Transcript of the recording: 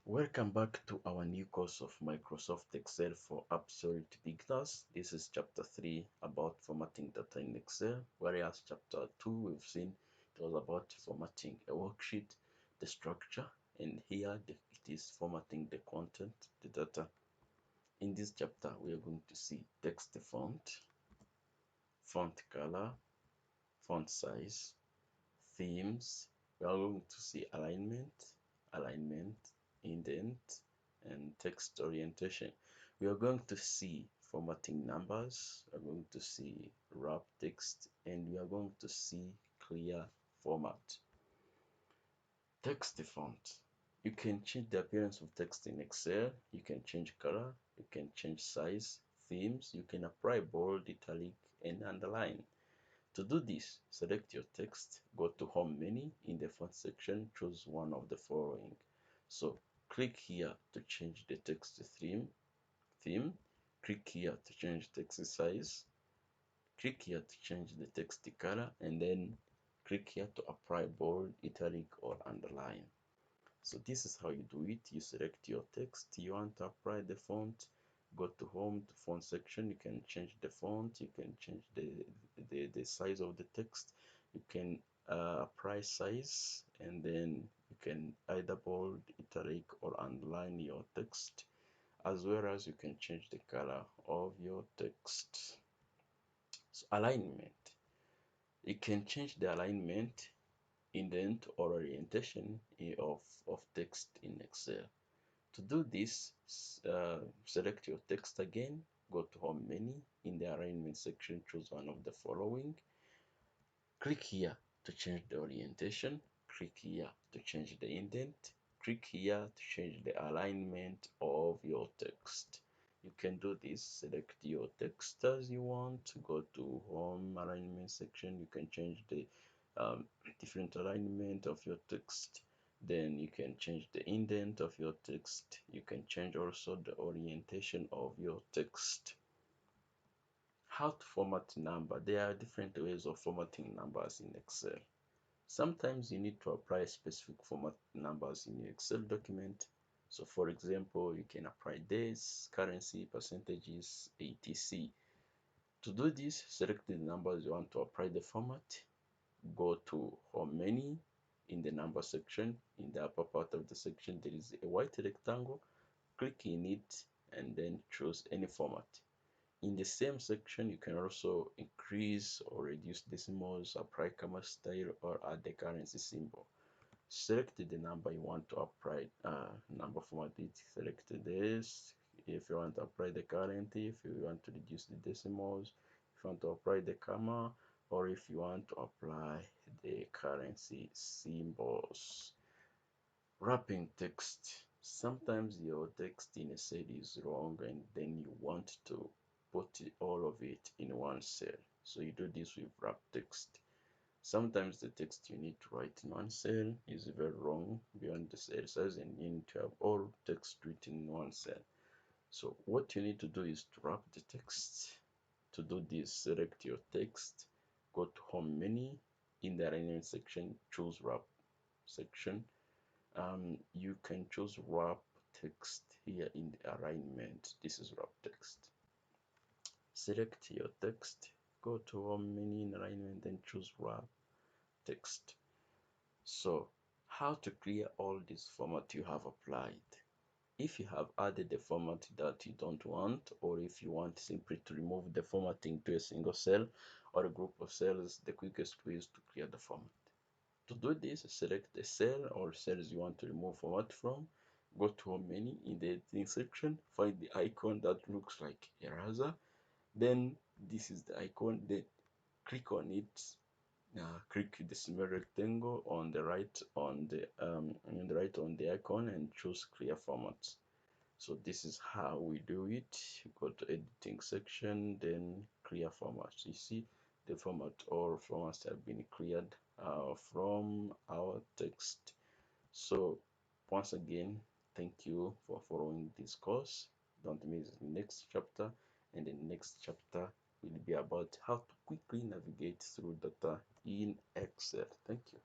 Welcome back to our new course of Microsoft Excel for Absolute Beginners. This is chapter 3 about formatting data in Excel, whereas chapter 2 we've seen it was about formatting a worksheet, the structure, and here it is formatting the content, the data. In this chapter, we are going to see text font, font color, font size, themes. We are going to see alignment, indent, and text orientation. We are going to see formatting numbers, we are going to see wrap text, and we are going to see clear format. Text font. You can change the appearance of text in Excel, you can change color, you can change size, themes, you can apply bold, italic, and underline. To do this, select your text, go to Home menu. In the font section, choose one of the following. So click here to change the text theme. Click here to change text size. Click here to change the text color, and then click here to apply bold, italic, or underline. So this is how you do it. You select your text, you want to apply the font, go to Home to Font section. You can change the font, you can change the size of the text, you can apply size, and then you can either bold, italic, or underline your text, as well as you can change the color of your text. So alignment, you can change the alignment, indent, or orientation of text in Excel. To do this, select your text again, go to Home menu. In the alignment section, choose one of the following. Click here to change the orientation, click here to change the indent, click here to change the alignment of your text. You can do this, select your text as you want, go to Home alignment section, you can change the um, different alignment of your text. Then you can change the indent of your text. You can change also the orientation of your text. How to format number. There are different ways of formatting numbers in Excel. Sometimes you need to apply specific format numbers in your Excel document. So for example, you can apply days, currency, percentages, etc. To do this, select the numbers you want to apply the format. Go to Home menu. In the number section, in the upper part of the section, there is a white rectangle. Click in it and then choose any format. In the same section, you can also increase or reduce decimals, apply comma style, or add the currency symbol. Select the number you want to apply, number format it, select this. If you want to apply the currency, if you want to reduce the decimals, if you want to apply the comma, or if you want to apply the currency symbols. Wrapping text. Sometimes your text in a cell is wrong and then you want to put all of it in one cell. So you do this with wrap text. Sometimes the text you need to write in one cell is very wrong beyond the cell size and you need to have all text written in one cell. So what you need to do is to wrap the text. To do this, select your text, go to Home menu. In the alignment section, choose wrap section. You can choose wrap text here in the alignment. This is wrap text. Select your text, go to Home menu in alignment, then choose wrap text. So how to clear all this format you have applied? If you have added the format that you don't want, or if you want simply to remove the formatting to a single cell or a group of cells, the quickest way is to clear the format. To do this, select the cell or cells you want to remove format from, go to Home menu. In the editing section, find the icon that looks like eraser. Then this is the icon, then click on it. Click the small rectangle on the right on the icon and choose clear formats. So this is how we do it. Go to editing section, then clear formats. You see the format, all formats have been cleared from our text. So once again, thank you for following this course. Don't miss the next chapter, and the next chapter will be about how to quickly navigate through data in Excel. Thank you.